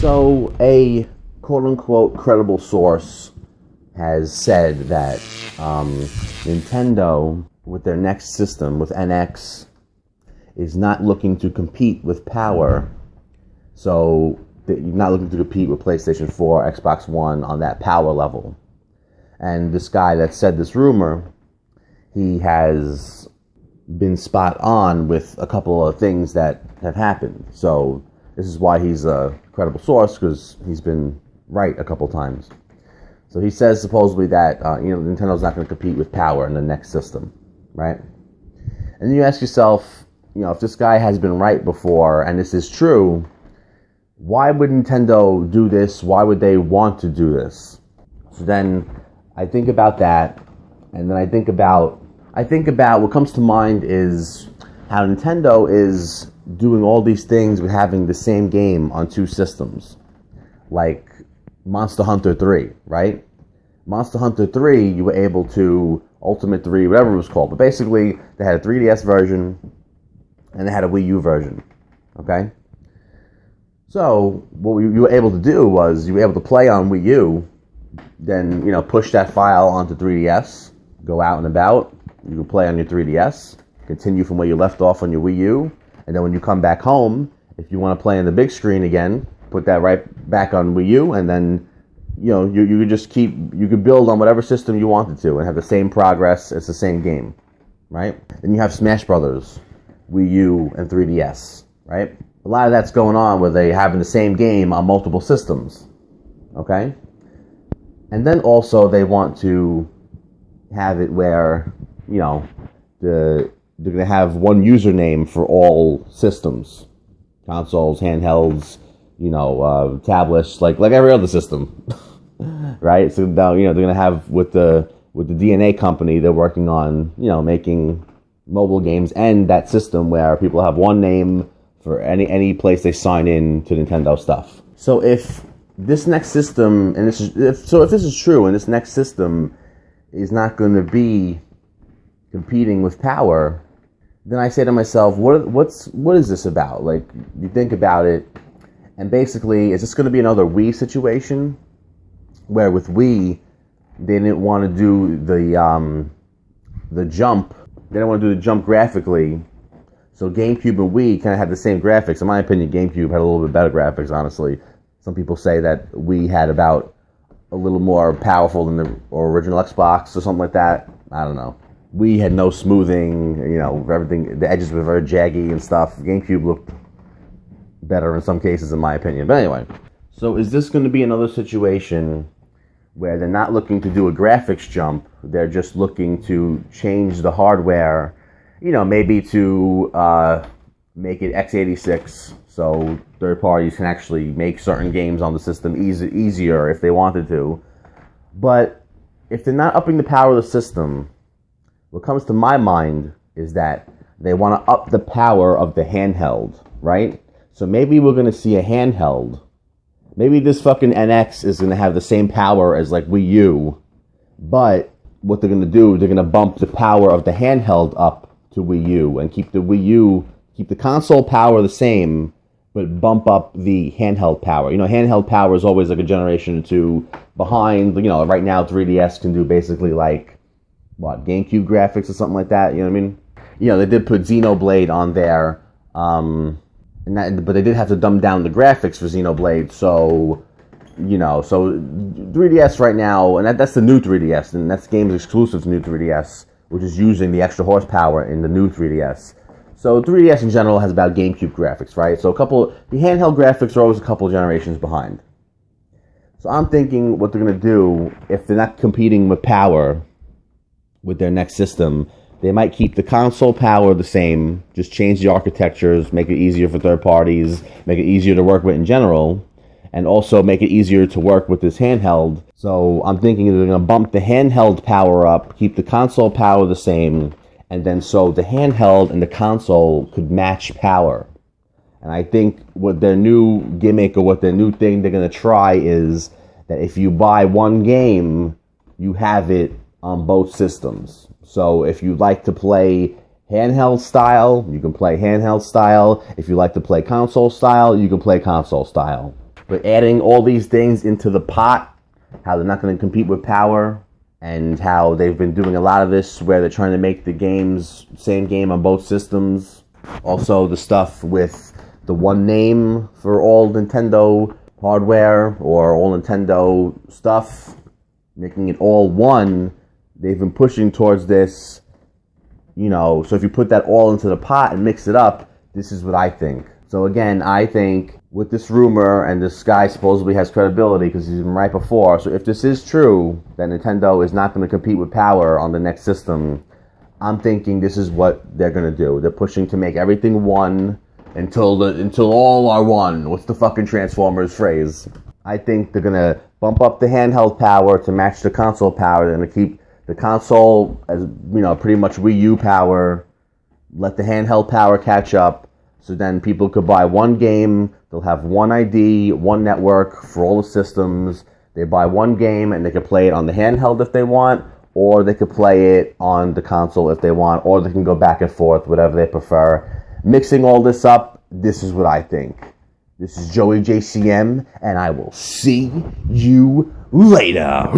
So a quote-unquote credible source has said that Nintendo, with their next system, with NX, is not looking to compete with power. So you're not looking to compete with PlayStation 4, Xbox One on that power level. And this guy that said this rumor, he has been spot on with a couple of things that have happened. So this is why he's a credible source, because he's been right a couple times. So he says supposedly that Nintendo's not going to compete with power in the next system, right? And then you ask yourself, if this guy has been right before and this is true, why would Nintendo do this? Why would they want to do this? So then I think about that, and then I think about what comes to mind is how Nintendo is doing all these things with having the same game on two systems, like Monster Hunter 3, right? Monster Hunter 3, you were able to, Ultimate 3, whatever it was called, but basically they had a 3DS version and they had a Wii U version, okay? So what you were able to do was you were able to play on Wii U, then push that file onto 3DS, go out and about, you can play on your 3DS, continue from where you left off on your Wii U, and then when you come back home, if you want to play on the big screen again, put that right back on Wii U, and then you could just you could build on whatever system you wanted to and have the same progress. It's the same game, right? Then you have Smash Brothers, Wii U, and 3DS, right? A lot of that's going on where they having the same game on multiple systems, okay? And then also they want to have it where, they're going to have one username for all systems, consoles, handhelds, tablets, like every other system, right? So now, they're going to have with the DNA company, they're working on, making mobile games and that system where people have one name for any place they sign in to Nintendo stuff. So if this next system, and if this is true, and this next system is not going to be competing with power, then I say to myself, what is this about? Like, you think about it, and basically, is this going to be another Wii situation, where with Wii, they didn't want to do the jump. They didn't want to do the jump graphically. So GameCube and Wii kind of had the same graphics. In my opinion, GameCube had a little bit better graphics, honestly. Some people say that Wii had about a little more powerful than the original Xbox or something like that. I don't know. Wii had no smoothing, everything, the edges were very jaggy and stuff. GameCube looked better in some cases, in my opinion. But anyway, so is this going to be another situation where they're not looking to do a graphics jump, they're just looking to change the hardware, maybe to make it x86, so third parties can actually make certain games on the system easier if they wanted to. But if they're not upping the power of the system, what comes to my mind is that they want to up the power of the handheld, right? So maybe we're going to see a handheld. Maybe this fucking NX is going to have the same power as like Wii U, but what they're going to do, they're going to bump the power of the handheld up to Wii U and keep the console power the same, but bump up the handheld power. Handheld power is always like a generation or two behind. Right now 3DS can do basically like, GameCube graphics or something like that, you know what I mean? They did put Xenoblade on there, but they did have to dumb down the graphics for Xenoblade, so 3DS right now, and that's the new 3DS, and that's games exclusive to new 3DS, which is using the extra horsepower in the new 3DS. So 3DS in general has about GameCube graphics, right? So the handheld graphics are always a couple generations behind. So I'm thinking what they're going to do, if they're not competing with power with their next system, they might keep the console power the same, just change the architectures, make it easier for third parties, make it easier to work with in general, and also make it easier to work with this handheld. So I'm thinking they're going to bump the handheld power up, keep the console power the same, and then so the handheld and the console could match power. And I think what their new gimmick or what their new thing they're going to try is that if you buy one game, you have it on both systems. So if you like to play handheld style, you can play handheld style. If you like to play console style, you can play console style. But adding all these things into the pot, how they're not going to compete with power, and how they've been doing a lot of this where they're trying to make the games, same game on both systems. Also the stuff with the one name for all Nintendo hardware or all Nintendo stuff, making it all one. They've been pushing towards this, so if you put that all into the pot and mix it up, this is what I think. So again, I think with this rumor, and this guy supposedly has credibility because he's been right before, so if this is true, that Nintendo is not going to compete with power on the next system, I'm thinking this is what they're going to do. They're pushing to make everything one until all are one. What's the fucking Transformers phrase? I think they're going to bump up the handheld power to match the console power. They're going to keep the console as, pretty much Wii U power, let the handheld power catch up, so then people could buy one game, they'll have one ID, one network for all the systems. They buy one game and they can play it on the handheld if they want, or they could play it on the console if they want, or they can go back and forth, whatever they prefer. Mixing all this up, this is what I think. This is Joey JCM, and I will see you later.